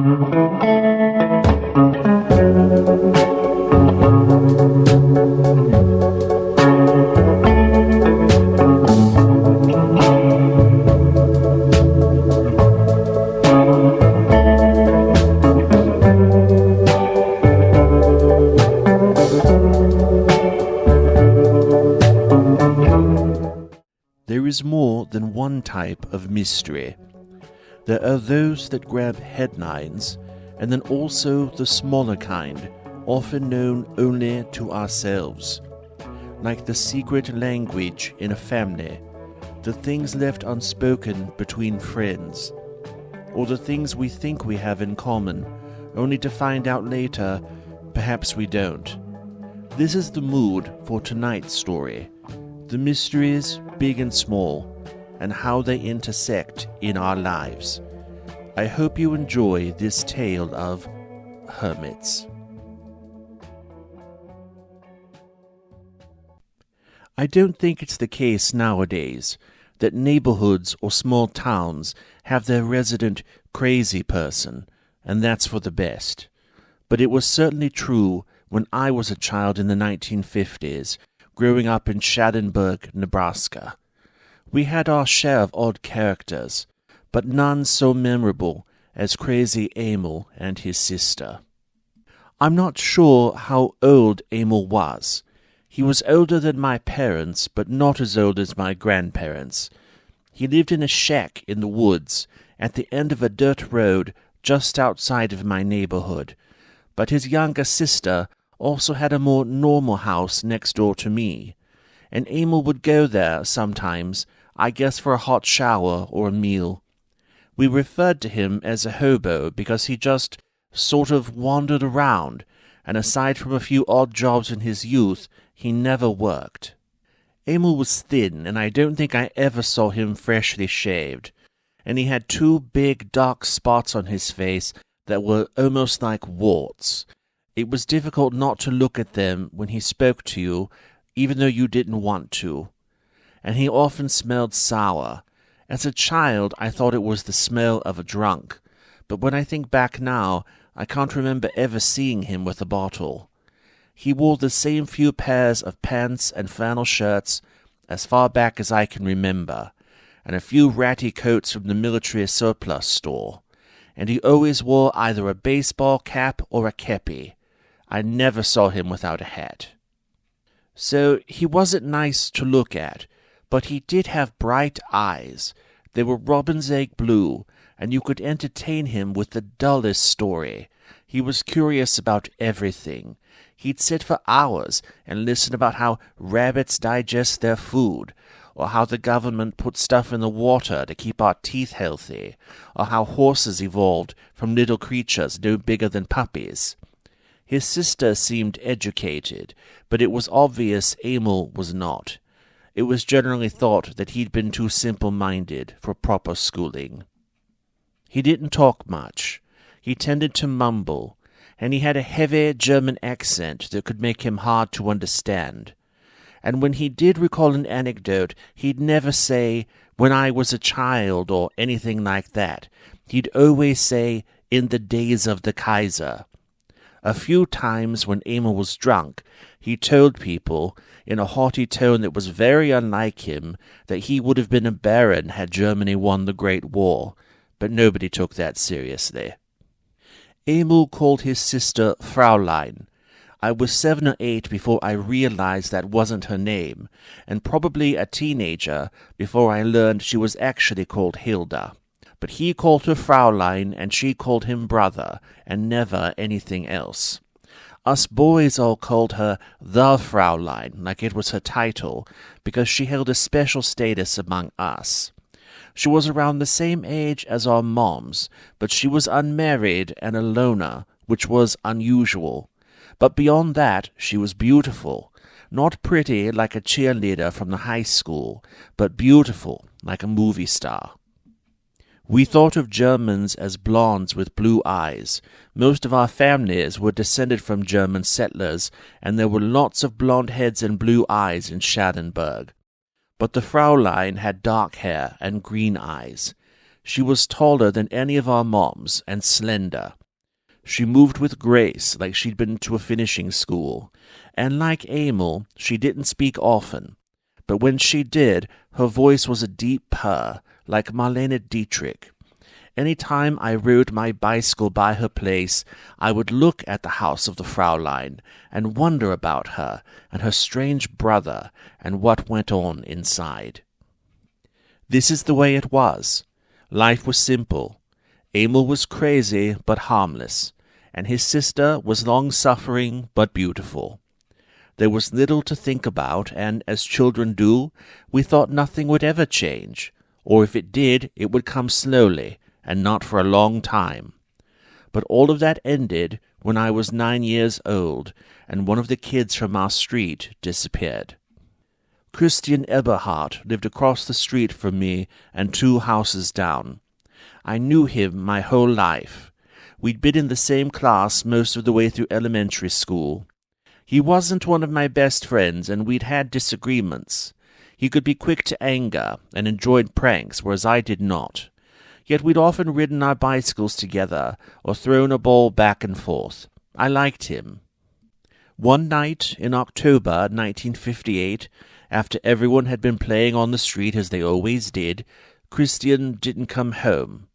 There is more than one type of mystery. There are those that grab headlines, and then also the smaller kind, often known only to ourselves, like the secret language in a family, the things left unspoken between friends, or the things we think we have in common, only to find out later perhaps we don't. This is the mood for tonight's story. The mysteries, big and small, and how they intersect in our lives. I hope you enjoy this tale of Hermits. I don't think it's the case nowadays that neighborhoods or small towns have their resident crazy person, and that's for the best. But it was certainly true when I was a child in the 1950s, growing up in Schadenburg, Nebraska. We had our share of odd characters, but none so memorable as Crazy Emil and his sister. I'm not sure how old Emil was. He was older than my parents, but not as old as my grandparents. He lived in a shack in the woods at the end of a dirt road just outside of my neighborhood, but his younger sister also had a more normal house next door to me, and Emil would go there sometimes, I guess for a hot shower or a meal. We referred to him as a hobo because he just sort of wandered around, and aside from a few odd jobs in his youth, he never worked. Emil was thin, and I don't think I ever saw him freshly shaved, and he had 2 big dark spots on his face that were almost like warts. It was difficult not to look at them when he spoke to you, even though you didn't want to. And he often smelled sour. As a child, I thought it was the smell of a drunk, but when I think back now, I can't remember ever seeing him with a bottle. He wore the same few pairs of pants and flannel shirts as far back as I can remember, and a few ratty coats from the military surplus store, and he always wore either a baseball cap or a kepi. I never saw him without a hat. So he wasn't nice to look at, but he did have bright eyes. They were robin's egg blue, and you could entertain him with the dullest story. He was curious about everything. He'd sit for hours and listen about how rabbits digest their food, or how the government put stuff in the water to keep our teeth healthy, or how horses evolved from little creatures no bigger than puppies. His sister seemed educated, but it was obvious Emil was not. It was generally thought that he'd been too simple-minded for proper schooling. He didn't talk much. He tended to mumble, and he had a heavy German accent that could make him hard to understand. And when he did recall an anecdote, he'd never say, "when I was a child," or anything like that. He'd always say, "in the days of the Kaiser." A few times when Emil was drunk, he told people, in a haughty tone that was very unlike him, that he would have been a baron had Germany won the Great War, but nobody took that seriously. Emil called his sister Fraulein. I was 7 or 8 before I realized that wasn't her name, and probably a teenager before I learned she was actually called Hilda. But he called her Fraulein, and she called him brother, and never anything else. Us boys all called her the Fraulein, like it was her title, because she held a special status among us. She was around the same age as our moms, but she was unmarried and a loner, which was unusual. But beyond that, she was beautiful. Not pretty like a cheerleader from the high school, but beautiful like a movie star. We thought of Germans as blondes with blue eyes. Most of our families were descended from German settlers, and there were lots of blonde heads and blue eyes in Schadenburg. But the Fraulein had dark hair and green eyes. She was taller than any of our moms and slender. She moved with grace like she'd been to a finishing school, and like Emil, she didn't speak often. But when she did, her voice was a deep purr, like Marlene Dietrich. Any time I rode my bicycle by her place, I would look at the house of the Fraulein and wonder about her and her strange brother and what went on inside. This is the way it was. Life was simple. Emil was crazy but harmless, and his sister was long-suffering but beautiful. There was little to think about, and as children do, we thought nothing would ever change, or if it did, it would come slowly, and not for a long time. But all of that ended when I was 9 years old, and one of the kids from our street disappeared. Christian Eberhardt lived across the street from me and 2 houses down. I knew him my whole life. We'd been in the same class most of the way through elementary school. He wasn't one of my best friends, and we'd had disagreements. He could be quick to anger and enjoyed pranks, whereas I did not. Yet we'd often ridden our bicycles together or thrown a ball back and forth. I liked him. One night in October 1958, after everyone had been playing on the street as they always did, Christian didn't come home.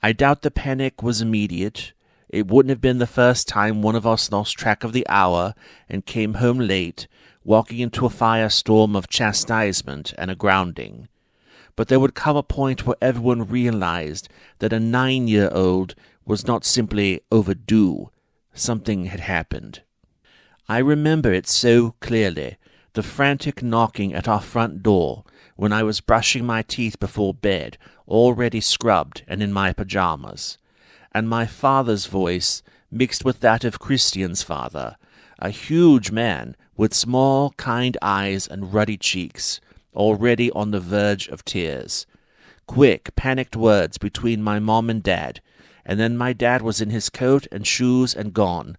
I doubt the panic was immediate. It wouldn't have been the first time one of us lost track of the hour and came home late, walking into a firestorm of chastisement and a grounding. But there would come a point where everyone realized that a 9-year-old was not simply overdue. Something had happened. I remember it so clearly, the frantic knocking at our front door when I was brushing my teeth before bed, already scrubbed and in my pajamas, and my father's voice mixed with that of Christian's father, a huge man with small, kind eyes and ruddy cheeks, already on the verge of tears. Quick, panicked words between my mom and dad, and then my dad was in his coat and shoes and gone,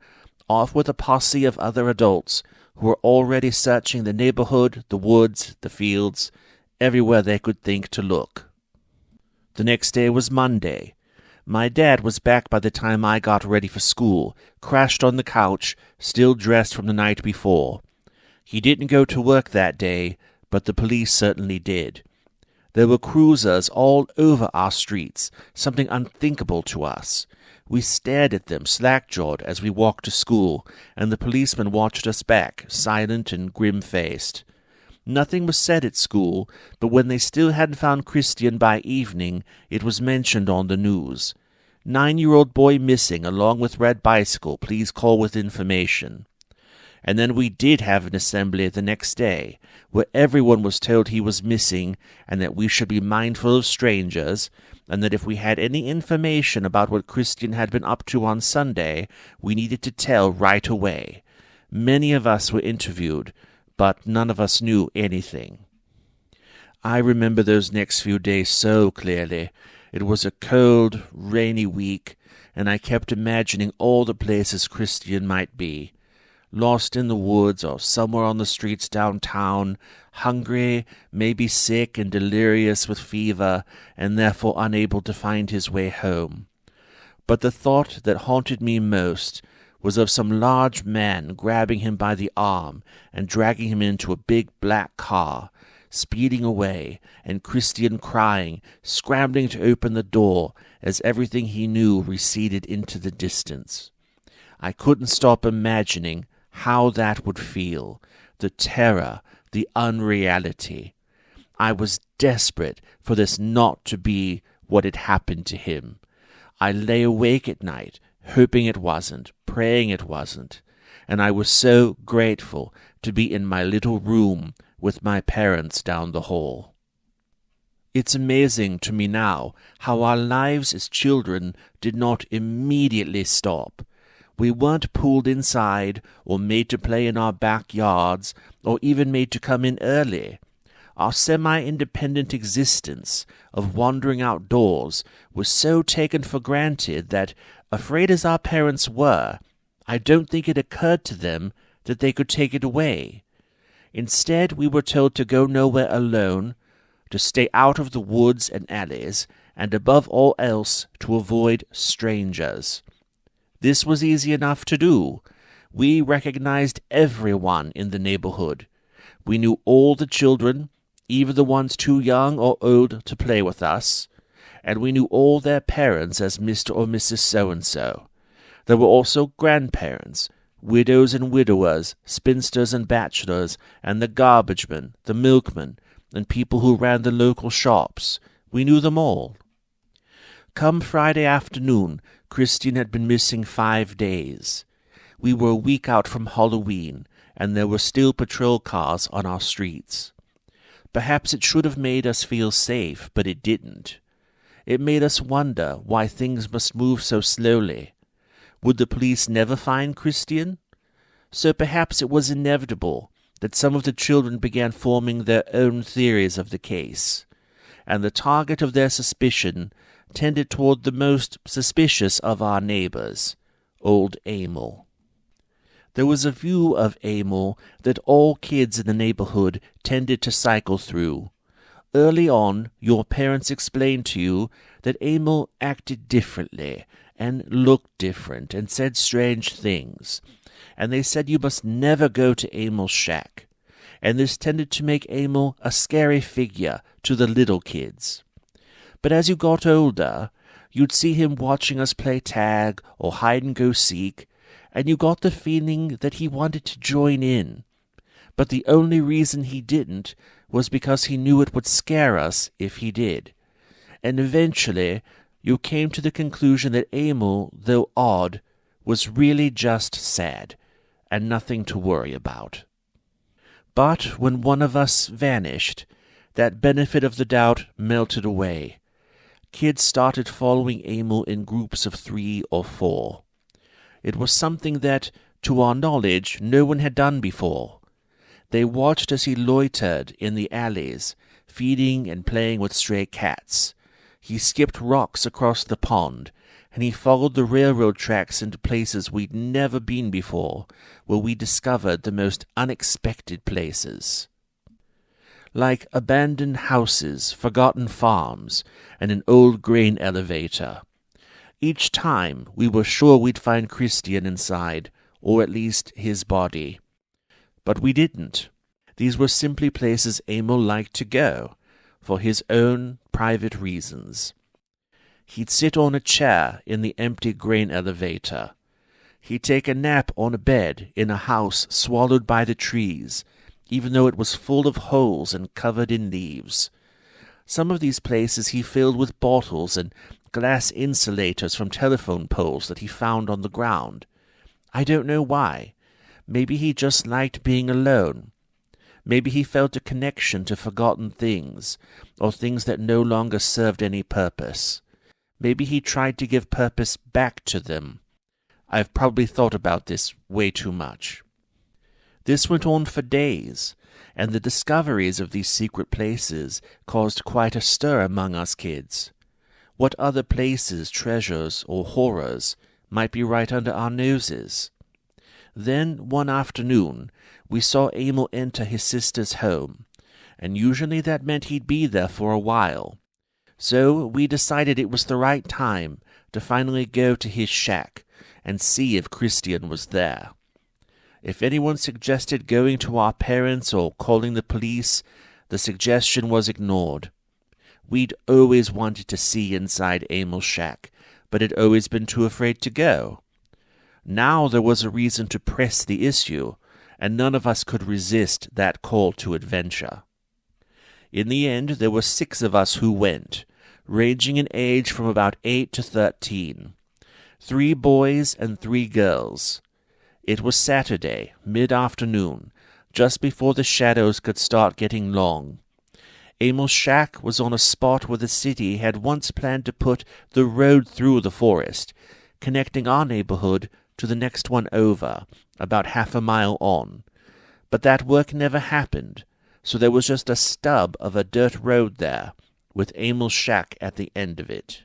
off with a posse of other adults who were already searching the neighborhood, the woods, the fields, everywhere they could think to look. The next day was Monday. My dad was back by the time I got ready for school, crashed on the couch, still dressed from the night before. He didn't go to work that day, but the police certainly did. There were cruisers all over our streets, something unthinkable to us. We stared at them slack-jawed as we walked to school, and the policemen watched us back, silent and grim-faced. Nothing was said at school, but when they still hadn't found Christian by evening, it was mentioned on the news. 9-year-old boy missing along with red bicycle, please call with information. And then we did have an assembly the next day, where everyone was told he was missing and that we should be mindful of strangers, and that if we had any information about what Christian had been up to on Sunday, we needed to tell right away. Many of us were interviewed, but none of us knew anything. I remember those next few days so clearly. It was a cold, rainy week, and I kept imagining all the places Christian might be. Lost in the woods or somewhere on the streets downtown, hungry, maybe sick and delirious with fever, and therefore unable to find his way home. But the thought that haunted me most was of some large man grabbing him by the arm and dragging him into a big black car, speeding away, and Christian crying, scrambling to open the door as everything he knew receded into the distance. I couldn't stop imagining how that would feel, the terror, the unreality. I was desperate for this not to be what had happened to him. I lay awake at night, hoping it wasn't, praying it wasn't, and I was so grateful to be in my little room with my parents down the hall. It's amazing to me now how our lives as children did not immediately stop. We weren't pulled inside or made to play in our backyards or even made to come in early. Our semi-independent existence of wandering outdoors was so taken for granted that, afraid as our parents were, I don't think it occurred to them that they could take it away. Instead, we were told to go nowhere alone, to stay out of the woods and alleys, and above all else, to avoid strangers. This was easy enough to do. We recognized everyone in the neighborhood. We knew all the children, even the ones too young or old to play with us, and we knew all their parents as Mr. or Mrs. So-and-so. There were also grandparents, widows and widowers, spinsters and bachelors, and the garbage men, the milkmen, and people who ran the local shops. We knew them all. Come Friday afternoon, Christian had been missing 5 days. We were a week out from Halloween, and there were still patrol cars on our streets. Perhaps it should have made us feel safe, but it didn't. It made us wonder why things must move so slowly. Would the police never find Christian? So perhaps it was inevitable that some of the children began forming their own theories of the case, and the target of their suspicion tended toward the most suspicious of our neighbors, old Emil. There was a view of Emil that all kids in the neighborhood tended to cycle through. Early on, your parents explained to you that Emil acted differently and looked different and said strange things, and they said you must never go to Emil's shack, and this tended to make Emil a scary figure to the little kids. But as you got older, you'd see him watching us play tag or hide-and-go-seek, and you got the feeling that he wanted to join in. But the only reason he didn't was because he knew it would scare us if he did. And eventually, you came to the conclusion that Emil, though odd, was really just sad, and nothing to worry about. But when one of us vanished, that benefit of the doubt melted away. Kids started following Emil in groups of 3 or 4. It was something that, to our knowledge, no one had done before. They watched as he loitered in the alleys, feeding and playing with stray cats. He skipped rocks across the pond, and he followed the railroad tracks into places we'd never been before, where we discovered the most unexpected places. Like abandoned houses, forgotten farms, and an old grain elevator. Each time we were sure we'd find Christian inside, or at least his body. But we didn't. These were simply places Emil liked to go, for his own private reasons. He'd sit on a chair in the empty grain elevator. He'd take a nap on a bed in a house swallowed by the trees, even though it was full of holes and covered in leaves. Some of these places he filled with bottles and glass insulators from telephone poles that he found on the ground. I don't know why. Maybe he just liked being alone. Maybe he felt a connection to forgotten things, or things that no longer served any purpose. Maybe he tried to give purpose back to them. I've probably thought about this way too much. This went on for days, and the discoveries of these secret places caused quite a stir among us kids. What other places, treasures, or horrors might be right under our noses? Then, one afternoon, we saw Emil enter his sister's home, and usually that meant he'd be there for a while. So we decided it was the right time to finally go to his shack and see if Christian was there. If anyone suggested going to our parents or calling the police, the suggestion was ignored. We'd always wanted to see inside Emil's shack, but had always been too afraid to go. Now there was a reason to press the issue, and none of us could resist that call to adventure. In the end, there were 6 of us who went, ranging in age from about 8 to 13. 3 boys and 3 girls. It was Saturday, mid-afternoon, just before the shadows could start getting long. Emil's shack was on a spot where the city had once planned to put the road through the forest, connecting our neighborhood to the next one over, about half a mile on. But that work never happened, so there was just a stub of a dirt road there, with Emil's shack at the end of it.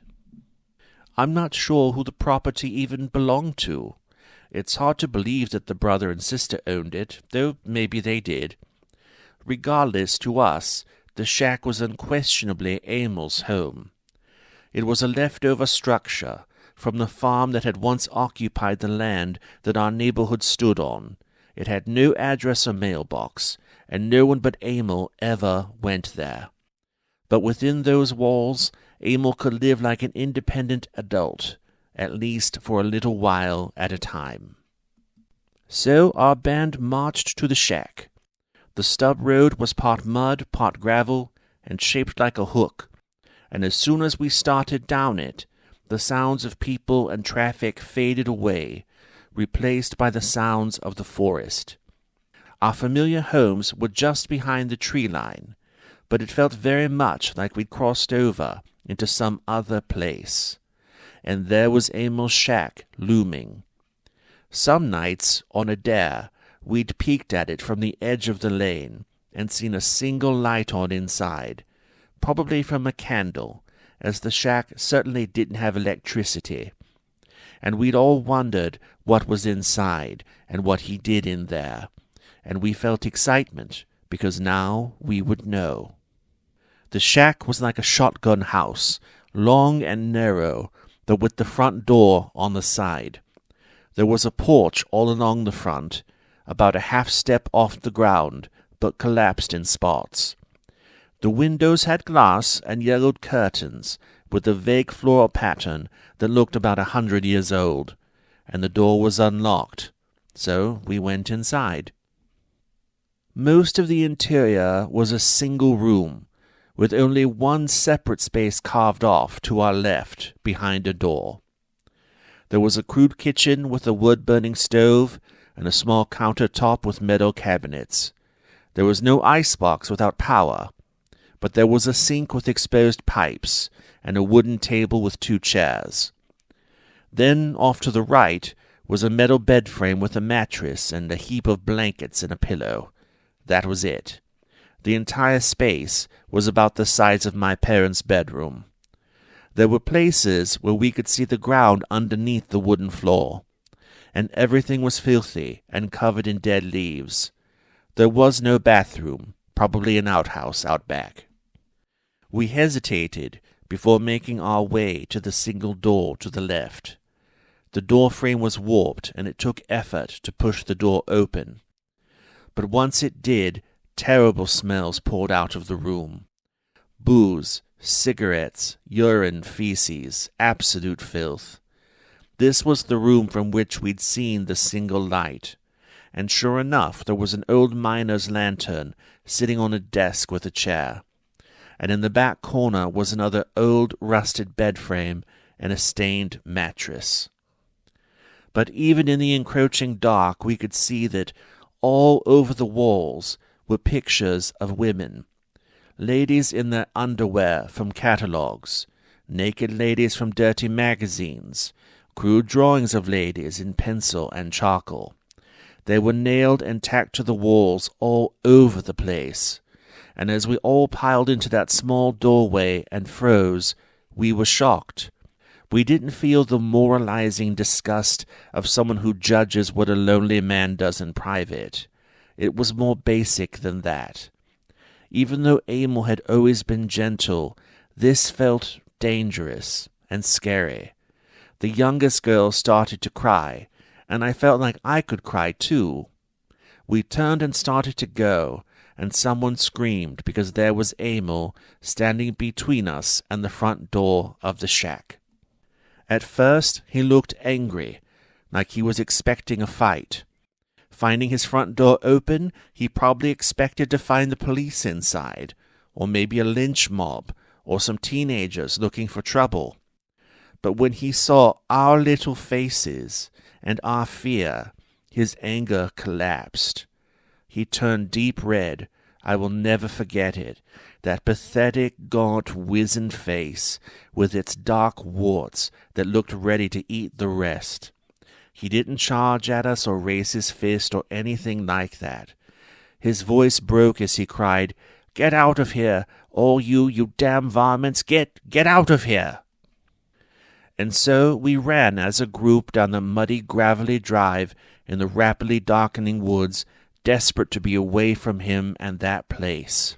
I'm not sure who the property even belonged to. It's hard to believe that the brother and sister owned it, though maybe they did. Regardless, to us, the shack was unquestionably Emil's home. It was a leftover structure, from the farm that had once occupied the land that our neighborhood stood on. It had no address or mailbox, and no one but Emil ever went there. But within those walls, Emil could live like an independent adult, at least for a little while at a time. So our band marched to the shack. The stub road was part mud, part gravel, and shaped like a hook, and as soon as we started down it, the sounds of people and traffic faded away, replaced by the sounds of the forest. Our familiar homes were just behind the tree line, but it felt very much like we'd crossed over into some other place. And there was Emil's shack looming. Some nights, on a dare, we'd peeked at it from the edge of the lane and seen a single light on inside, probably from a candle, as the shack certainly didn't have electricity. And we'd all wondered what was inside and what he did in there, and we felt excitement because now we would know. The shack was like a shotgun house, long and narrow, but with the front door on the side. There was a porch all along the front, about a half step off the ground, but collapsed in spots. The windows had glass and yellowed curtains, with a vague floral pattern that looked about 100 years old, and the door was unlocked, so we went inside. Most of the interior was a single room, with only one separate space carved off to our left behind a door. There was a crude kitchen with a wood-burning stove and a small countertop with metal cabinets. There was no icebox without power, but there was a sink with exposed pipes and a wooden table with 2 chairs. Then, off to the right, was a metal bed frame with a mattress and a heap of blankets and a pillow. That was it. The entire space was about the size of my parents' bedroom. There were places where we could see the ground underneath the wooden floor, and everything was filthy and covered in dead leaves. There was no bathroom, probably an outhouse out back. We hesitated before making our way to the single door to the left. The door frame was warped, and it took effort to push the door open. But once it did, terrible smells poured out of the room. Booze, cigarettes, urine, feces, absolute filth. This was the room from which we'd seen the single light, and sure enough there was an old miner's lantern sitting on a desk with a chair, and in the back corner was another old rusted bed frame and a stained mattress. But even in the encroaching dark we could see that all over the walls were pictures of women, ladies in their underwear from catalogues, naked ladies from dirty magazines, crude drawings of ladies in pencil and charcoal. They were nailed and tacked to the walls all over the place, and as we all piled into that small doorway and froze, we were shocked. We didn't feel the moralizing disgust of someone who judges what a lonely man does in private. It was more basic than that. Even though Emil had always been gentle, this felt dangerous and scary. The youngest girl started to cry, and I felt like I could cry too. We turned and started to go, and someone screamed because there was Emil standing between us and the front door of the shack. At first he looked angry, like he was expecting a fight. Finding his front door open, he probably expected to find the police inside, or maybe a lynch mob, or some teenagers looking for trouble. But when he saw our little faces and our fear, his anger collapsed. He turned deep red. I will never forget it. That pathetic, gaunt, wizened face, with its dark warts that looked ready to eat the rest. He didn't charge at us or raise his fist or anything like that. His voice broke as he cried, "Get out of here! All you damn varmints! Get out of here!" And so we ran as a group down the muddy, gravelly drive in the rapidly darkening woods, desperate to be away from him and that place.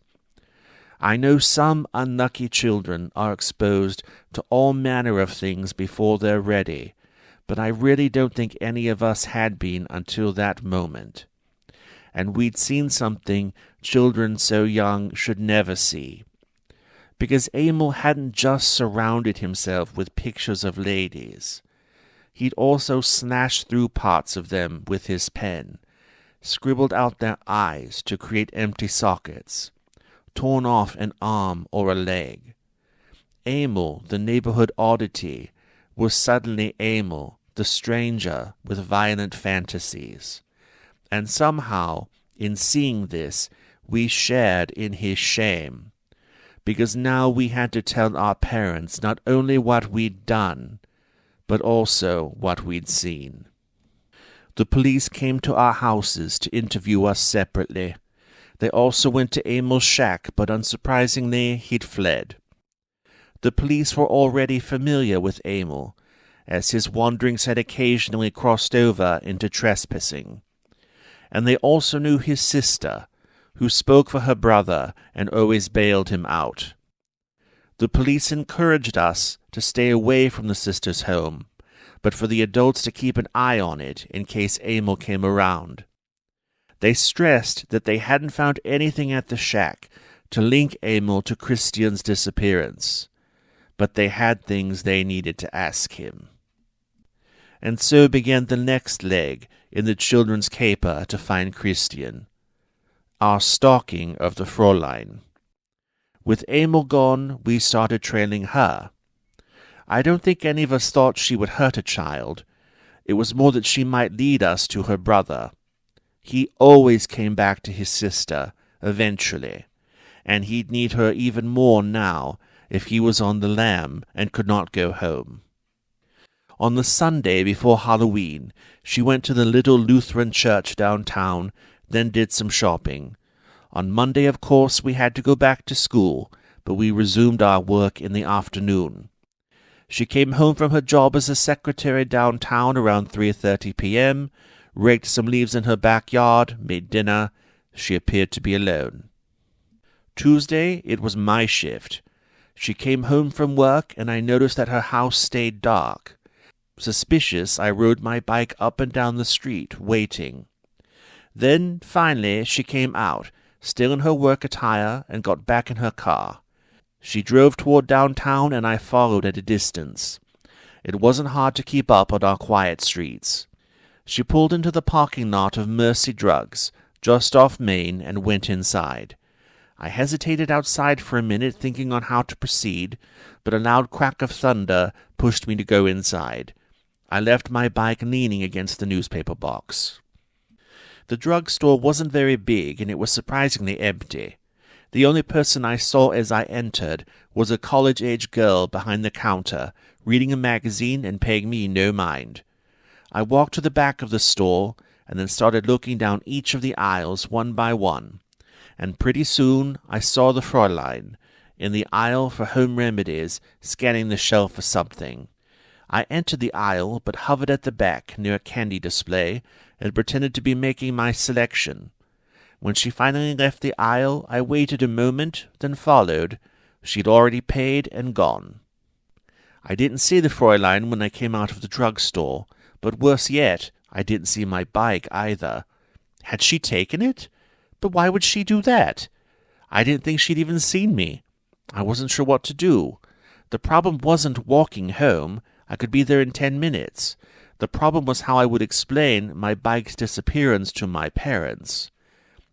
I know some unlucky children are exposed to all manner of things before they're ready, but I really don't think any of us had been until that moment. And we'd seen something children so young should never see. Because Emil hadn't just surrounded himself with pictures of ladies. He'd also slashed through parts of them with his pen, scribbled out their eyes to create empty sockets, torn off an arm or a leg. Emil, the neighborhood oddity, was suddenly Emil, the stranger with violent fantasies. And somehow, in seeing this, we shared in his shame, because now we had to tell our parents not only what we'd done, but also what we'd seen. The police came to our houses to interview us separately. They also went to Emil's shack, but unsurprisingly, he'd fled. The police were already familiar with Emil, as his wanderings had occasionally crossed over into trespassing. And they also knew his sister, who spoke for her brother and always bailed him out. The police encouraged us to stay away from the sister's home, but for the adults to keep an eye on it in case Emil came around. They stressed that they hadn't found anything at the shack to link Emil to Christian's disappearance, but they had things they needed to ask him. And so began the next leg in the children's caper to find Christian, our stalking of the Fräulein. With Emil gone, we started trailing her. I don't think any of us thought she would hurt a child. It was more that she might lead us to her brother. He always came back to his sister, eventually, and he'd need her even more now if he was on the lam and could not go home. On the Sunday before Halloween, she went to the little Lutheran church downtown, then did some shopping. On Monday, of course, we had to go back to school, but we resumed our work in the afternoon. She came home from her job as a secretary downtown around 3:30 p.m., raked some leaves in her backyard, made dinner. She appeared to be alone. Tuesday, it was my shift. She came home from work, and I noticed that her house stayed dark. Suspicious, I rode my bike up and down the street, waiting. Then, finally, she came out, still in her work attire, and got back in her car. She drove toward downtown, and I followed at a distance. It wasn't hard to keep up on our quiet streets. She pulled into the parking lot of Mercy Drugs, just off Main, and went inside. I hesitated outside for a minute, thinking on how to proceed, but a loud crack of thunder pushed me to go inside. I left my bike leaning against the newspaper box. The drugstore wasn't very big, and it was surprisingly empty. The only person I saw as I entered was a college-age girl behind the counter, reading a magazine and paying me no mind. I walked to the back of the store, and then started looking down each of the aisles one by one, and pretty soon I saw the Fräulein, in the aisle for home remedies, scanning the shelf for something. I entered the aisle, but hovered at the back near a candy display, and pretended to be making my selection. When she finally left the aisle, I waited a moment, then followed. She'd already paid and gone. I didn't see the Fräulein when I came out of the drugstore, but worse yet, I didn't see my bike either. Had she taken it? But why would she do that? I didn't think she'd even seen me. I wasn't sure what to do. The problem wasn't walking home. I could be there in 10 minutes. The problem was how I would explain my bike's disappearance to my parents.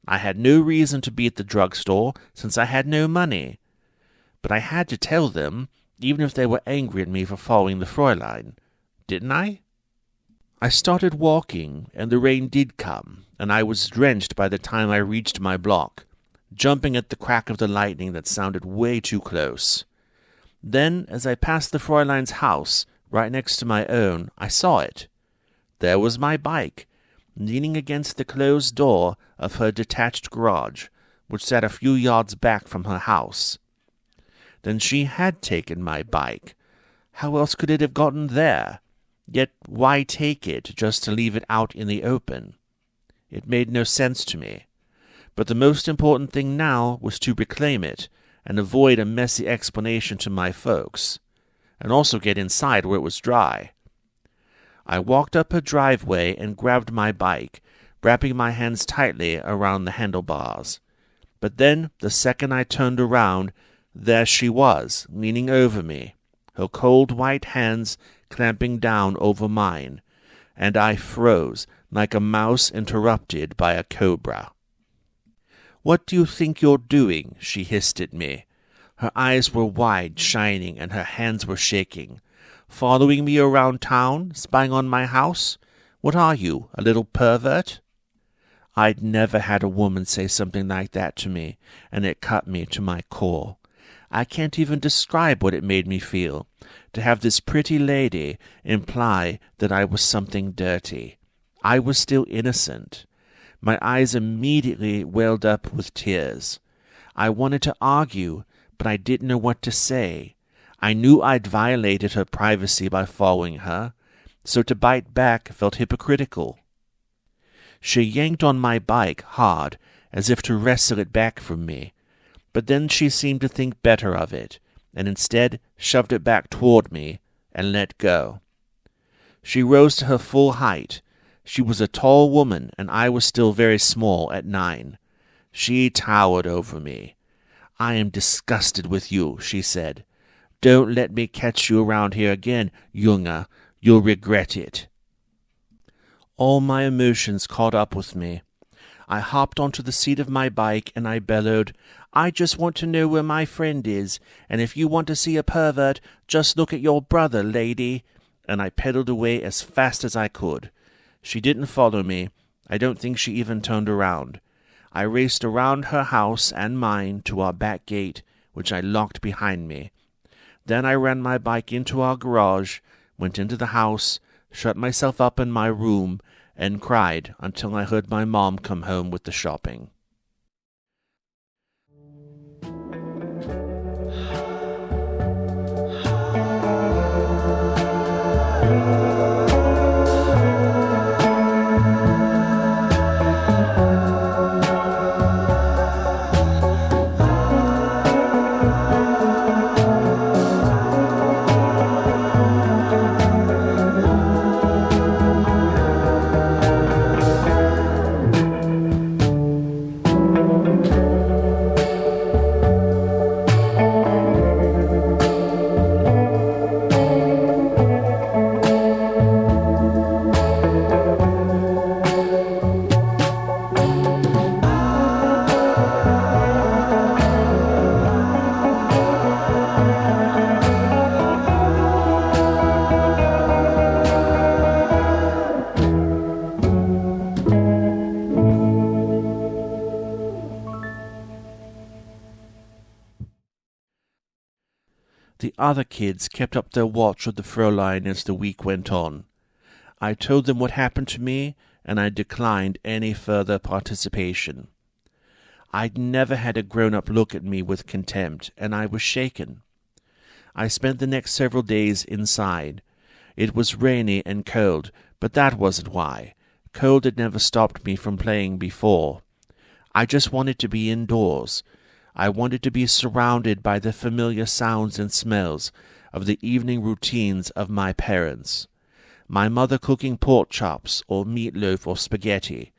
I had no reason to be at the drugstore, since I had no money. But I had to tell them, even if they were angry at me for following the Fräulein. Didn't I? I started walking, and the rain did come, and I was drenched by the time I reached my block, jumping at the crack of the lightning that sounded way too close. Then, as I passed the Fräulein's house, right next to my own, I saw it. There was my bike, leaning against the closed door of her detached garage, which sat a few yards back from her house. Then she had taken my bike. How else could it have gotten there? Yet why take it just to leave it out in the open? It made no sense to me. But the most important thing now was to reclaim it, and avoid a messy explanation to my folks, and also get inside where it was dry. I walked up her driveway and grabbed my bike, wrapping my hands tightly around the handlebars. But then, the second I turned around, there she was, leaning over me, her cold white hands clamping down over mine, and I froze like a mouse interrupted by a cobra. "What do you think you're doing?" she hissed at me. Her eyes were wide, shining, and her hands were shaking. "Following me around town? Spying on my house? What are you, a little pervert?" I'd never had a woman say something like that to me, and it cut me to my core. I can't even describe what it made me feel, to have this pretty lady imply that I was something dirty. I was still innocent. My eyes immediately welled up with tears. I wanted to argue, but I didn't know what to say. I knew I'd violated her privacy by following her, so to bite back felt hypocritical. She yanked on my bike hard, as if to wrestle it back from me, but then she seemed to think better of it, and instead shoved it back toward me and let go. She rose to her full height. She was a tall woman, and I was still very small at 9. She towered over me. "I am disgusted with you," she said. "Don't let me catch you around here again, Junge. You'll regret it." All my emotions caught up with me. I hopped onto the seat of my bike and I bellowed, "I just want to know where my friend is, and if you want to see a pervert, just look at your brother, lady." And I pedaled away as fast as I could. She didn't follow me. I don't think she even turned around. I raced around her house and mine to our back gate, which I locked behind me. Then I ran my bike into our garage, went into the house, shut myself up in my room, and cried until I heard my mom come home with the shopping. The other kids kept up their watch of the Fräulein as the week went on. I told them what happened to me, and I declined any further participation. I'd never had a grown-up look at me with contempt, and I was shaken. I spent the next several days inside. It was rainy and cold, but that wasn't why. Cold had never stopped me from playing before. I just wanted to be indoors. I wanted to be surrounded by the familiar sounds and smells of the evening routines of my parents. My mother cooking pork chops or meatloaf or spaghetti,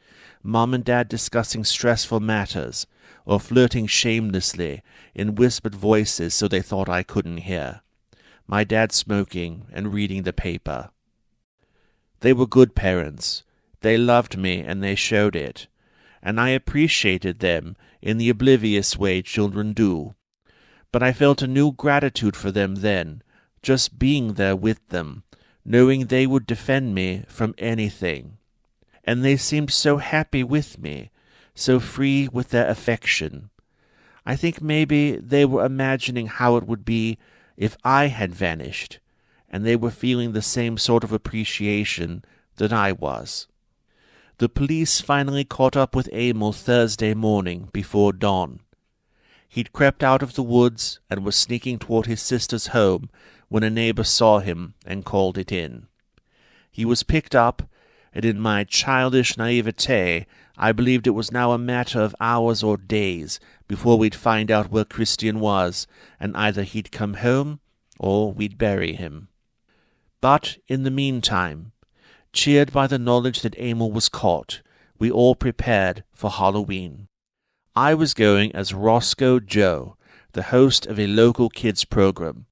Mom and Dad discussing stressful matters, or flirting shamelessly in whispered voices so they thought I couldn't hear. My dad smoking and reading the paper. They were good parents. They loved me and they showed it, and I appreciated them in the oblivious way children do. But I felt a new gratitude for them then, just being there with them, knowing they would defend me from anything. And they seemed so happy with me, so free with their affection. I think maybe they were imagining how it would be if I had vanished, and they were feeling the same sort of appreciation that I was. The police finally caught up with Emil Thursday morning before dawn. He'd crept out of the woods and was sneaking toward his sister's home when a neighbor saw him and called it in. He was picked up, and in my childish naivete, I believed it was now a matter of hours or days before we'd find out where Christian was, and either he'd come home or we'd bury him. But in the meantime, cheered by the knowledge that Emil was caught, we all prepared for Halloween. I was going as Roscoe Joe, the host of a local kids program.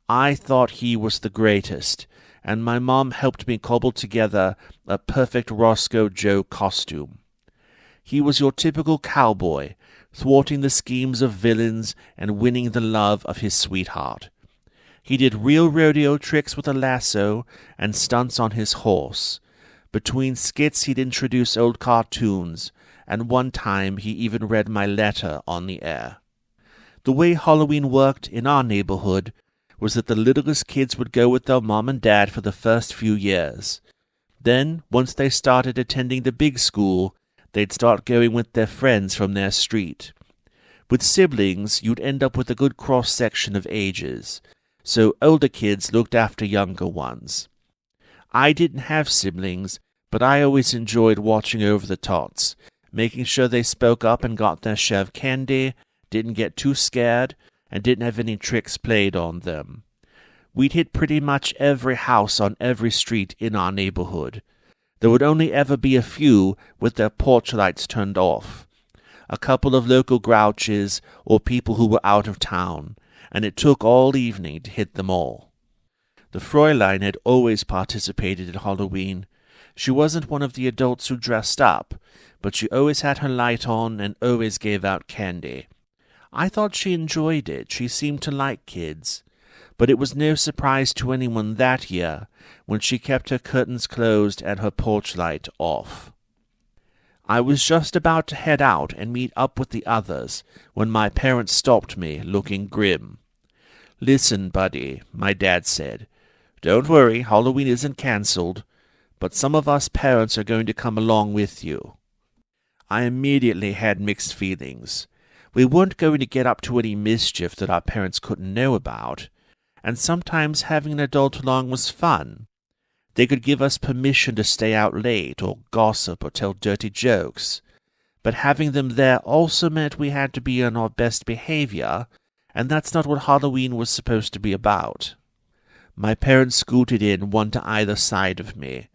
I thought he was the greatest, and my mom helped me cobble together a perfect Roscoe Joe costume. He was your typical cowboy, thwarting the schemes of villains and winning the love of his sweetheart. He did real rodeo tricks with a lasso and stunts on his horse. Between skits he'd introduce old cartoons, and one time he even read my letter on the air. The way Halloween worked in our neighborhood was that the littlest kids would go with their mom and dad for the first few years. Then, once they started attending the big school, they'd start going with their friends from their street. With siblings, you'd end up with a good cross-section of ages, so older kids looked after younger ones. I didn't have siblings, but I always enjoyed watching over the tots, making sure they spoke up and got their share of candy, didn't get too scared, and didn't have any tricks played on them. We'd hit pretty much every house on every street in our neighborhood. There would only ever be a few with their porch lights turned off, a couple of local grouches or people who were out of town, and it took all evening to hit them all. The Fräulein had always participated in Halloween. She wasn't one of the adults who dressed up, but she always had her light on and always gave out candy. I thought she enjoyed it. She seemed to like kids. But it was no surprise to anyone that year when she kept her curtains closed and her porch light off. I was just about to head out and meet up with the others when my parents stopped me, looking grim. "Listen, buddy," my dad said. "Don't worry, Halloween isn't cancelled, but some of us parents are going to come along with you." I immediately had mixed feelings. We weren't going to get up to any mischief that our parents couldn't know about, and sometimes having an adult along was fun. They could give us permission to stay out late or gossip or tell dirty jokes, but having them there also meant we had to be on our best behavior, and that's not what Halloween was supposed to be about. My parents scooted in, one to either side of me.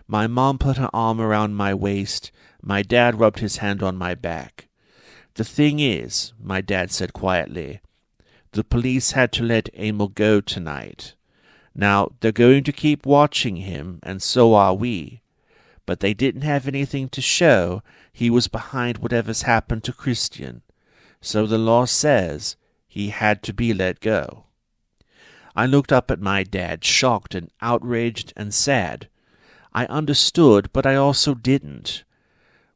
My mom put her arm around my waist. My dad rubbed his hand on my back. "The thing is," my dad said quietly, "the police had to let Emil go tonight. Now, they're going to keep watching him, and so are we. But they didn't have anything to show he was behind whatever's happened to Christian. So the law says he had to be let go." I looked up at my dad, shocked and outraged and sad. I understood, but I also didn't.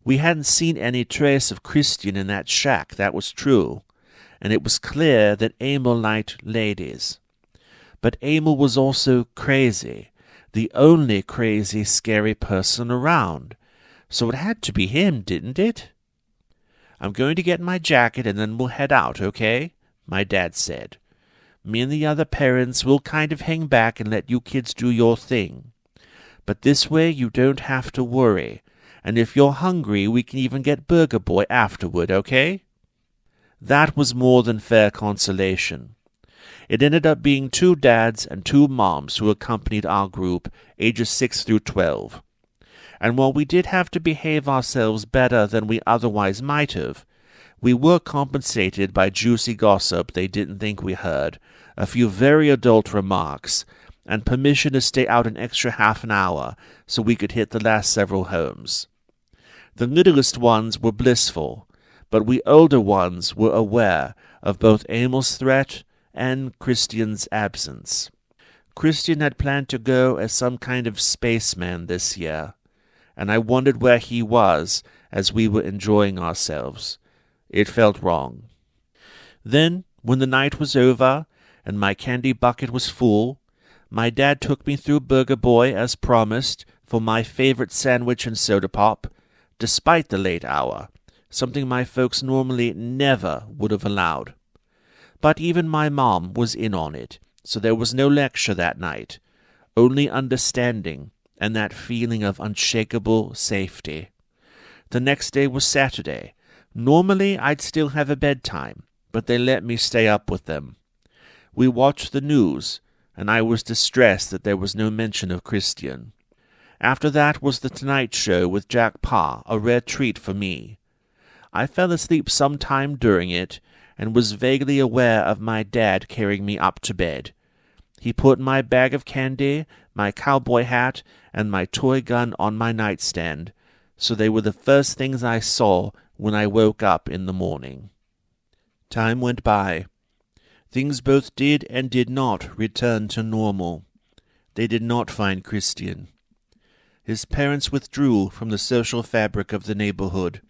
We hadn't seen any trace of Christian in that shack, that was true, and it was clear that Emil liked ladies. But Emil was also crazy, the only crazy, scary person around, so it had to be him, didn't it? "I'm going to get my jacket and then we'll head out, okay?" my dad said. "Me and the other parents will kind of hang back and let you kids do your thing. But this way you don't have to worry. And if you're hungry, we can even get Burger Boy afterward, okay?" That was more than fair consolation. It ended up being 2 dads and 2 moms who accompanied our group, ages 6 through 12. And while we did have to behave ourselves better than we otherwise might have, we were compensated by juicy gossip they didn't think we heard, a few very adult remarks, and permission to stay out an extra half an hour so we could hit the last several homes. The littlest ones were blissful, but we older ones were aware of both Emil's threat and Christian's absence. Christian had planned to go as some kind of spaceman this year, and I wondered where he was as we were enjoying ourselves. It felt wrong. Then, when the night was over and my candy bucket was full, my dad took me through Burger Boy as promised for my favorite sandwich and soda pop, despite the late hour, something my folks normally never would have allowed. But even my mom was in on it, so there was no lecture that night, only understanding and that feeling of unshakable safety. The next day was Saturday. Normally I'd still have a bedtime, but they let me stay up with them. We watched the news, and I was distressed that there was no mention of Christian. After that was the Tonight Show with Jack Pa, a rare treat for me. I fell asleep some time during it, and was vaguely aware of my dad carrying me up to bed. He put my bag of candy, my cowboy hat, and my toy gun on my nightstand, so they were the first things I saw when I woke up in the morning. Time went by. Things both did and did not return to normal. They did not find Christian. His parents withdrew from the social fabric of the neighborhood,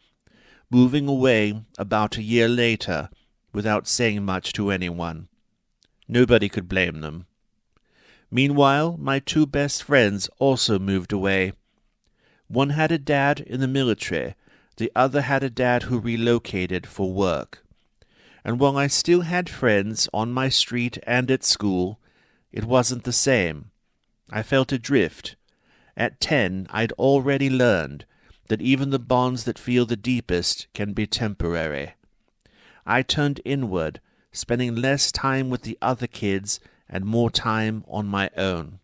moving away about a year later without saying much to anyone. Nobody could blame them. Meanwhile, my two best friends also moved away. One had a dad in the military, the other had a dad who relocated for work. And while I still had friends on my street and at school, it wasn't the same. I felt adrift. At 10, I'd already learned that even the bonds that feel the deepest can be temporary. I turned inward, spending less time with the other kids and more time on my own.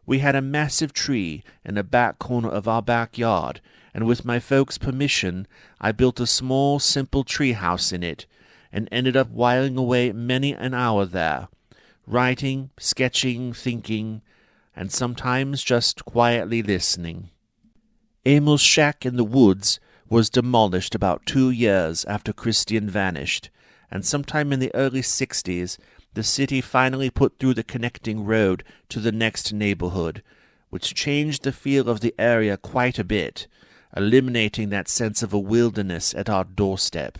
We had a massive tree in the back corner of our backyard, and with my folks' permission, I built a small, simple tree house in it, and ended up whiling away many an hour there, writing, sketching, thinking, and sometimes just quietly listening. Emil's shack in the woods was demolished about 2 years after Christian vanished, and sometime in the early 60s, the city finally put through the connecting road to the next neighborhood, which changed the feel of the area quite a bit, eliminating that sense of a wilderness at our doorstep.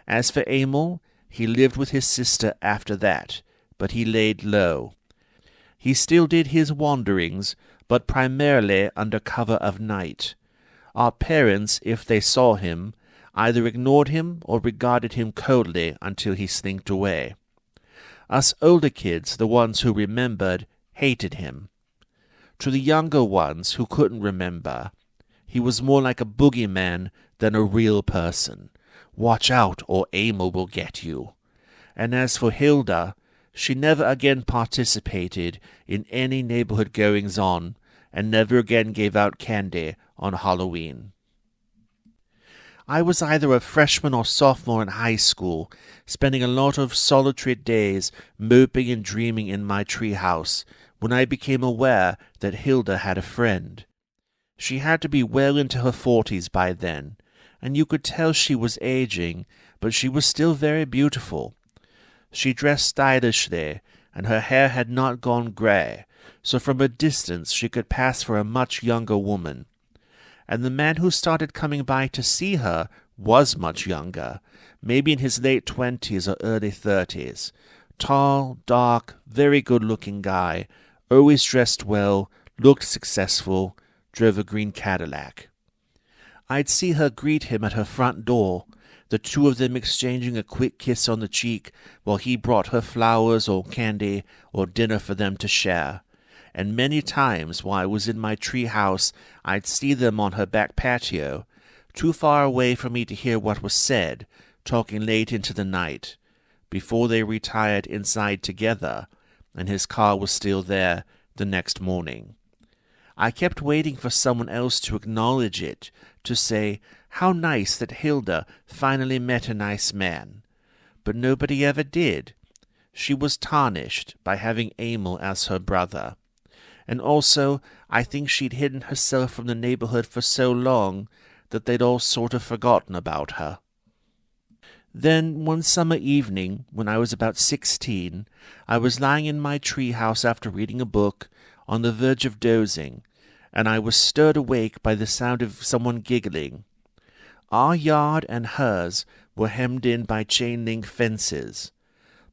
As for Emil, he lived with his sister after that, but he laid low. He still did his wanderings, but primarily under cover of night. Our parents, if they saw him, either ignored him or regarded him coldly until he slinked away. Us older kids, the ones who remembered, hated him. To the younger ones who couldn't remember, he was more like a boogeyman than a real person. Watch out, or Emil will get you. And as for Hilda, she never again participated in any neighborhood goings-on, and never again gave out candy on Halloween. I was either a freshman or sophomore in high school, spending a lot of solitary days moping and dreaming in my treehouse, when I became aware that Hilda had a friend. She had to be well into her 40s by then, and you could tell she was aging, but she was still very beautiful. She dressed stylishly, and her hair had not gone gray, so from a distance she could pass for a much younger woman. And the man who started coming by to see her was much younger, maybe in his late 20s or early 30s. Tall, dark, very good-looking guy, always dressed well, looked successful, drove a green Cadillac. I'd see her greet him at her front door, the two of them exchanging a quick kiss on the cheek while he brought her flowers or candy or dinner for them to share. And many times while I was in my tree house, I'd see them on her back patio, too far away for me to hear what was said, talking late into the night, before they retired inside together, and his car was still there the next morning. I kept waiting for someone else to acknowledge it, to say, how nice that Hilda finally met a nice man. But nobody ever did. She was tarnished by having Emil as her brother. And also, I think she'd hidden herself from the neighborhood for so long that they'd all sort of forgotten about her. Then, one summer evening, when I was about 16, I was lying in my treehouse after reading a book, on the verge of dozing, and I was stirred awake by the sound of someone giggling. Our yard and hers were hemmed in by chain-link fences,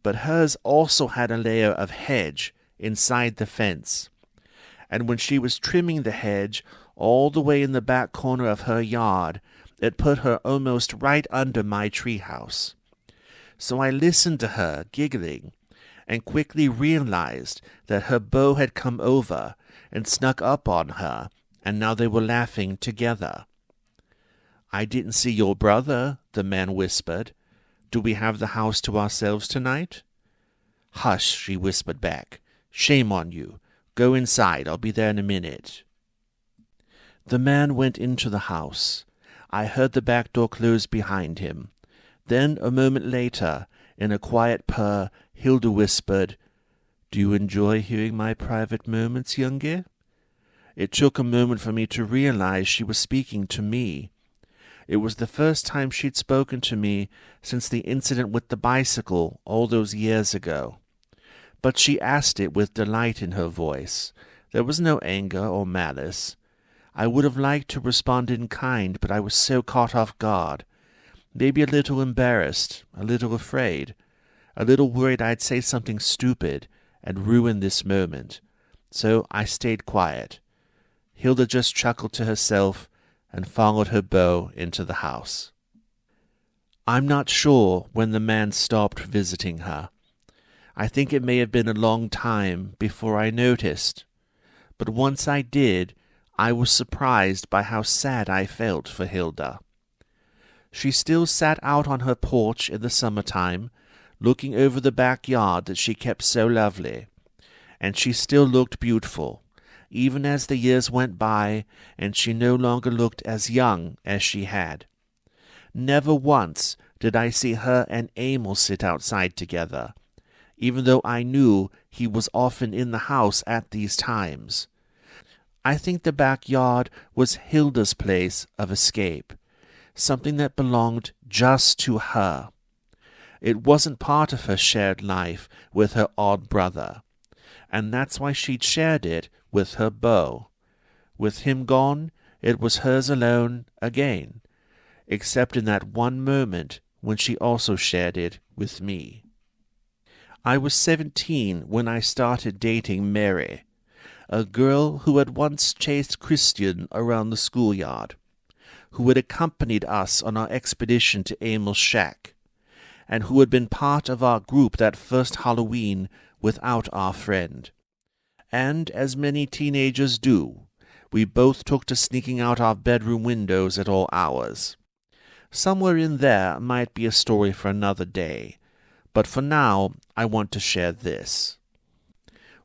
but hers also had a layer of hedge inside the fence. And when she was trimming the hedge all the way in the back corner of her yard, it put her almost right under my treehouse. So I listened to her, giggling, and quickly realized that her beau had come over and snuck up on her, and now they were laughing together. "I didn't see your brother," the man whispered. "Do we have the house to ourselves tonight?" "Hush," she whispered back. "Shame on you. Go inside. I'll be there in a minute." The man went into the house. I heard the back door close behind him. Then, a moment later, in a quiet purr, Hilda whispered, "Do you enjoy hearing my private moments, youngie?" It took a moment for me to realize she was speaking to me. It was the first time she'd spoken to me since the incident with the bicycle all those years ago. But she asked it with delight in her voice. There was no anger or malice. I would have liked to respond in kind, but I was so caught off guard. Maybe a little embarrassed, a little afraid, a little worried I'd say something stupid and ruin this moment. So I stayed quiet. Hilda just chuckled to herself and followed her beau into the house. I'm not sure when the man stopped visiting her. I think it may have been a long time before I noticed. But once I did, I was surprised by how sad I felt for Hilda. She still sat out on her porch in the summertime, looking over the backyard that she kept so lovely, and she still looked beautiful, even as the years went by and she no longer looked as young as she had. Never once did I see her and Emil sit outside together, even though I knew he was often in the house at these times. I think the backyard was Hilda's place of escape, something that belonged just to her. It wasn't part of her shared life with her odd brother, and that's why she'd shared it with her beau. With him gone, it was hers alone again, except in that one moment when she also shared it with me. I was 17 when I started dating Mary, a girl who had once chased Christian around the schoolyard, who had accompanied us on our expedition to Emil's shack, and who had been part of our group that first Halloween without our friend. And, as many teenagers do, we both took to sneaking out our bedroom windows at all hours. Somewhere in there might be a story for another day, but for now I want to share this.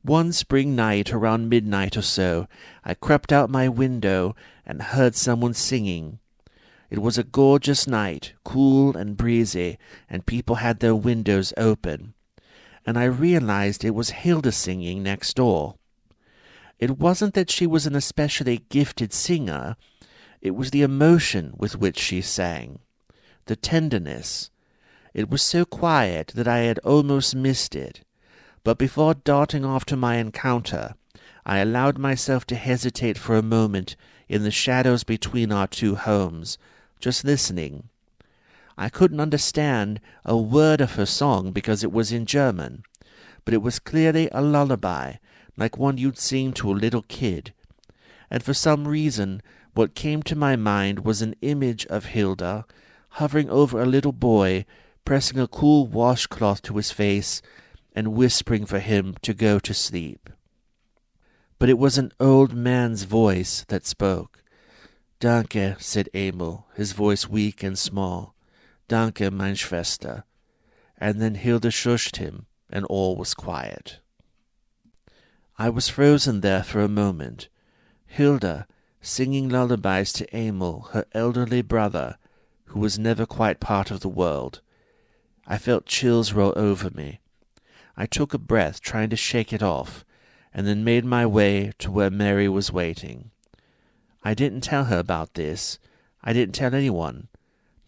One spring night around midnight or so, I crept out my window and heard someone singing. It was a gorgeous night, cool and breezy, and people had their windows open. And I realized it was Hilda singing next door. It wasn't that she was an especially gifted singer. It was the emotion with which she sang, the tenderness. It was so quiet that I had almost missed it. But before darting off to my encounter, I allowed myself to hesitate for a moment in the shadows between our two homes, just listening. I couldn't understand a word of her song because it was in German, but it was clearly a lullaby, like one you'd sing to a little kid. And for some reason, what came to my mind was an image of Hilda, hovering over a little boy, pressing a cool washcloth to his face, and whispering for him to go to sleep. But it was an old man's voice that spoke. "Danke," said Emil, his voice weak and small. "Danke, mein Schwester." And then Hilda shushed him, and all was quiet. I was frozen there for a moment. Hilda, singing lullabies to Emil, her elderly brother, who was never quite part of the world. I felt chills roll over me. I took a breath, trying to shake it off, and then made my way to where Mary was waiting. I didn't tell her about this. I didn't tell anyone.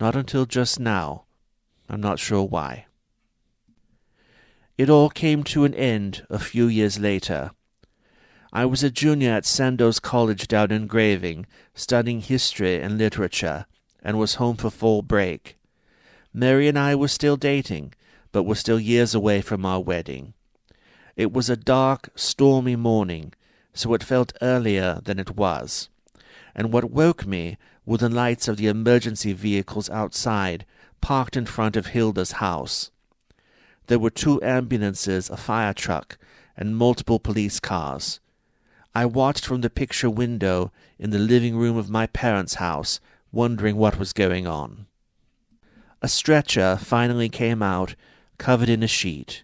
Not until just now. I'm not sure why. It all came to an end a few years later. I was a junior at Sandoz College down in Graving, studying history and literature, and was home for fall break. Mary and I were still dating, but were still years away from our wedding. It was a dark, stormy morning, so it felt earlier than it was, and what woke me were the lights of the emergency vehicles outside, parked in front of Hilda's house. There were 2 ambulances, a fire truck, and multiple police cars. I watched from the picture window in the living room of my parents' house, wondering what was going on. A stretcher finally came out, covered in a sheet.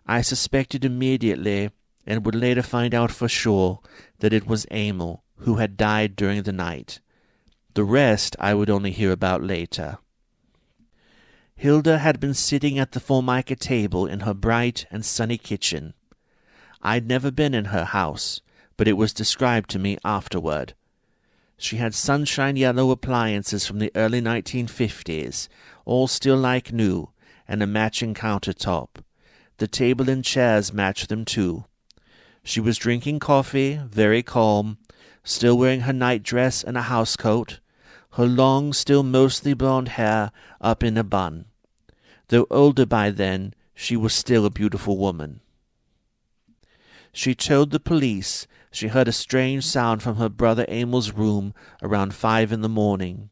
I suspected immediately, and would later find out for sure, that it was Emil, who had died during the night. The rest I would only hear about later. Hilda had been sitting at the Formica table in her bright and sunny kitchen. I'd never been in her house, but it was described to me afterward. She had sunshine yellow appliances from the early 1950s, all still like new, and a matching countertop. The table and chairs matched them too. She was drinking coffee, very calm, still wearing her nightdress and a housecoat, her long, still mostly blonde hair up in a bun. Though older by then, she was still a beautiful woman. She told the police she heard a strange sound from her brother Emil's room around 5 in the morning.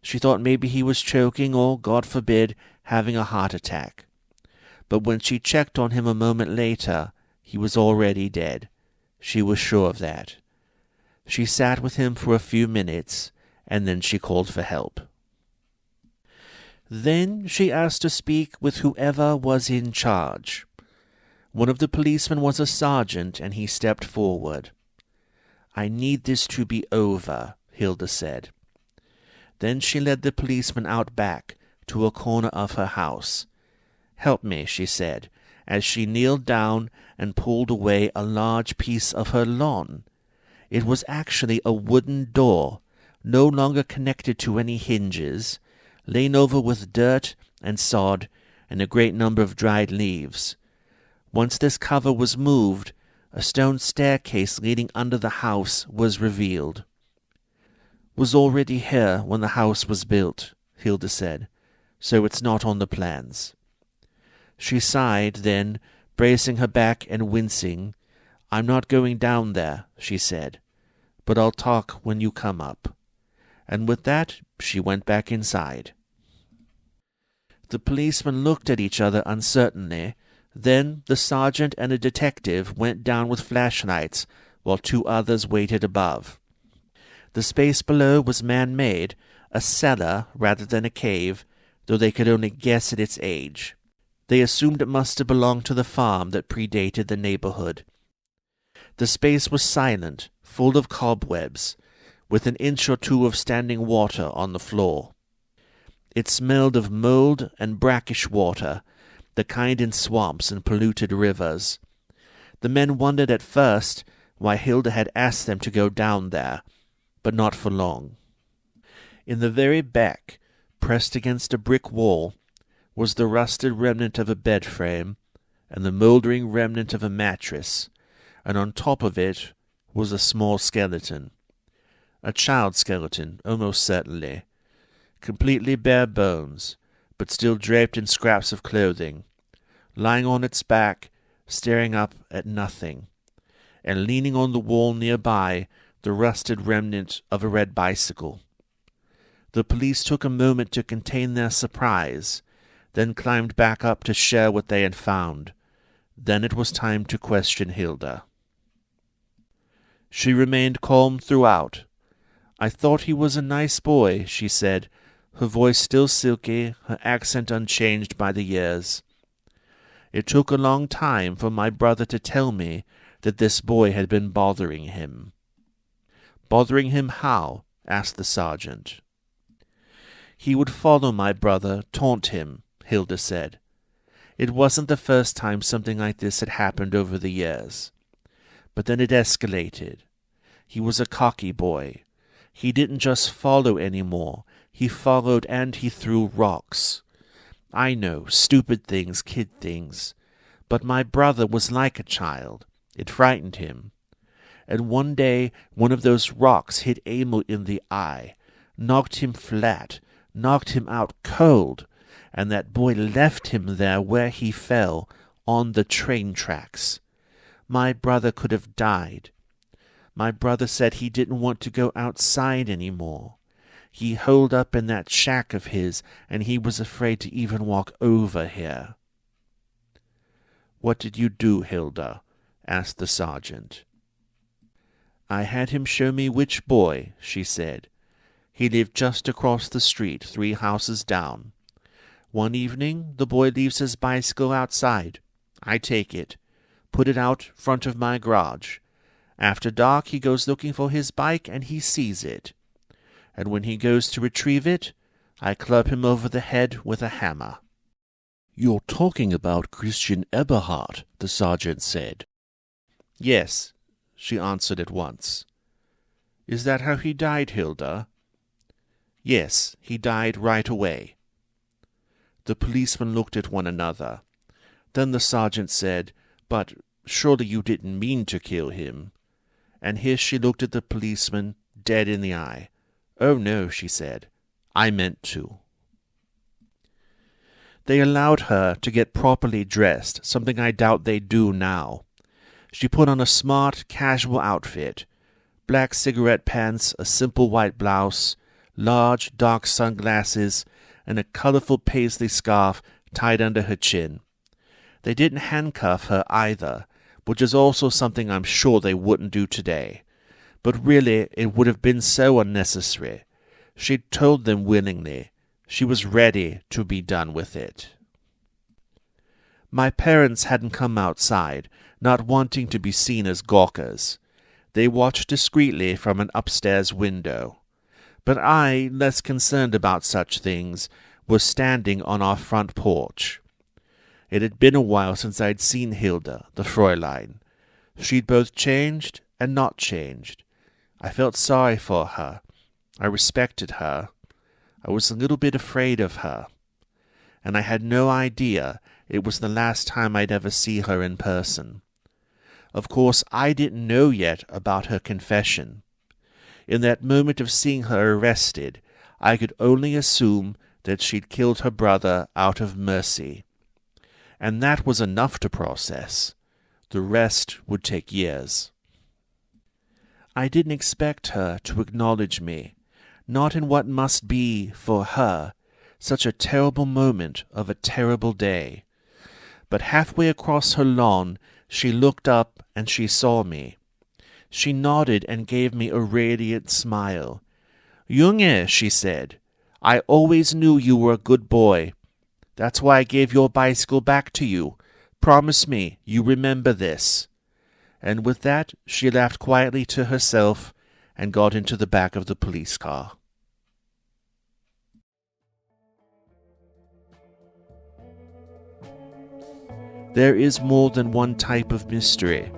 She thought maybe he was choking or, God forbid, having a heart attack. But when she checked on him a moment later, he was already dead. She was sure of that. She sat with him for a few minutes, and then she called for help. Then she asked to speak with whoever was in charge. One of the policemen was a sergeant, and he stepped forward. "I need this to be over," Hilda said. Then she led the policeman out back to a corner of her house. "Help me," she said, as she kneeled down and pulled away a large piece of her lawn. It was actually a wooden door, no longer connected to any hinges, lain over with dirt and sod and a great number of dried leaves. Once this cover was moved, a stone staircase leading under the house was revealed. "Was already here when the house was built," Hilda said, "so it's not on the plans." She sighed, then, bracing her back and wincing, "I'm not going down there," she said, "but I'll talk when you come up." And with that, she went back inside. The policemen looked at each other uncertainly. Then the sergeant and a detective went down with flashlights, while 2 others waited above. The space below was man-made, a cellar rather than a cave, though they could only guess at its age. They assumed it must have belonged to the farm that predated the neighborhood. The space was silent, full of cobwebs, with an inch or 2 of standing water on the floor. It smelled of mold and brackish water, the kind in swamps and polluted rivers. The men wondered at first why Hilda had asked them to go down there, but not for long. In the very back, pressed against a brick wall, was the rusted remnant of a bed frame and the mouldering remnant of a mattress, and on top of it was a small skeleton. A child skeleton, almost certainly. Completely bare bones, but still draped in scraps of clothing, lying on its back, staring up at nothing, and leaning on the wall nearby, the rusted remnant of a red bicycle. The police took a moment to contain their surprise, then climbed back up to share what they had found. Then it was time to question Hilda. She remained calm throughout. "I thought he was a nice boy," she said, her voice still silky, her accent unchanged by the years. "It took a long time for my brother to tell me that this boy had been bothering him." "Bothering him how?" asked the sergeant. "He would follow my brother, taunt him," Hilda said. "It wasn't the first time something like this had happened over the years. But then it escalated. He was a cocky boy. He didn't just follow anymore. He followed and he threw rocks. I know, stupid things, kid things. But my brother was like a child. It frightened him. And one day one of those rocks hit Emil in the eye, knocked him flat, knocked him out cold, and that boy left him there where he fell, on the train tracks. My brother could have died. My brother said he didn't want to go outside any more. He holed up in that shack of his, and he was afraid to even walk over here." "What did you do, Hilda?" asked the sergeant. "I had him show me which boy," she said. "He lived just across the street, 3 houses down. One evening the boy leaves his bicycle outside. I take it, put it out front of my garage. After dark he goes looking for his bike, and he sees it. And when he goes to retrieve it, I club him over the head with a hammer." "You're talking about Christian Eberhard," the sergeant said. "Yes," she answered at once. "Is that how he died, Hilda?" "Yes, he died right away." The policemen looked at one another. Then the sergeant said, "But surely you didn't mean to kill him?" And here she looked at the policeman dead in the eye. "Oh, no," she said. "I meant to." They allowed her to get properly dressed, something I doubt they do now. She put on a smart, casual outfit, black cigarette pants, a simple white blouse, large, dark sunglasses, and a colorful paisley scarf tied under her chin. They didn't handcuff her either, which is also something I'm sure they wouldn't do today. But really, it would have been so unnecessary. She'd told them willingly. She was ready to be done with it. My parents hadn't come outside, not wanting to be seen as gawkers. They watched discreetly from an upstairs window. But I, less concerned about such things, was standing on our front porch. It had been a while since I'd seen Hilda, the Fräulein. She'd both changed and not changed. I felt sorry for her. I respected her. I was a little bit afraid of her. And I had no idea it was the last time I'd ever see her in person. Of course, I didn't know yet about her confession. In that moment of seeing her arrested, I could only assume that she'd killed her brother out of mercy. And that was enough to process. The rest would take years. I didn't expect her to acknowledge me, not in what must be, for her, such a terrible moment of a terrible day. But halfway across her lawn, she looked up and she saw me. She nodded and gave me a radiant smile. "Junge," she said, "I always knew you were a good boy. That's why I gave your bicycle back to you. Promise me you remember this." And with that she laughed quietly to herself and got into the back of the police car. There is more than one type of mystery.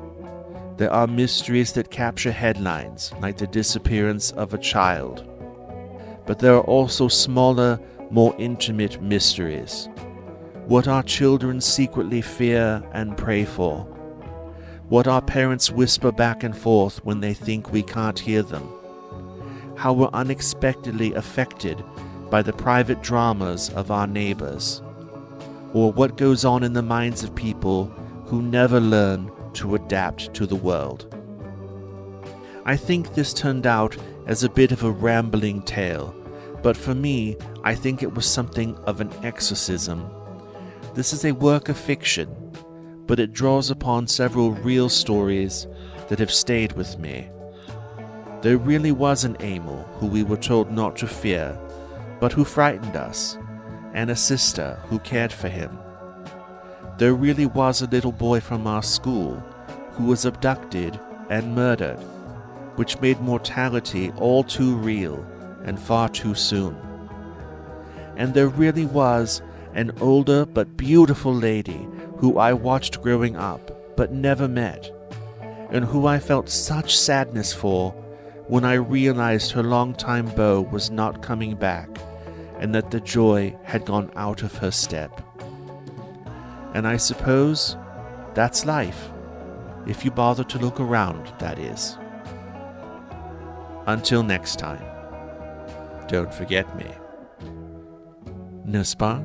There are mysteries that capture headlines, like the disappearance of a child. But there are also smaller, more intimate mysteries. What our children secretly fear and pray for. What our parents whisper back and forth when they think we can't hear them. How we're unexpectedly affected by the private dramas of our neighbors. Or what goes on in the minds of people who never learn to adapt to the world. I think this turned out as a bit of a rambling tale, but for me, I think it was something of an exorcism. This is a work of fiction, but it draws upon several real stories that have stayed with me. There really was an Emil who we were told not to fear, but who frightened us, and a sister who cared for him. There really was a little boy from our school who was abducted and murdered, which made mortality all too real and far too soon. And there really was an older but beautiful lady who I watched growing up but never met, and who I felt such sadness for when I realized her longtime beau was not coming back, and that the joy had gone out of her step. And I suppose that's life, if you bother to look around, that is. Until next time, don't forget me. N'est-ce pas?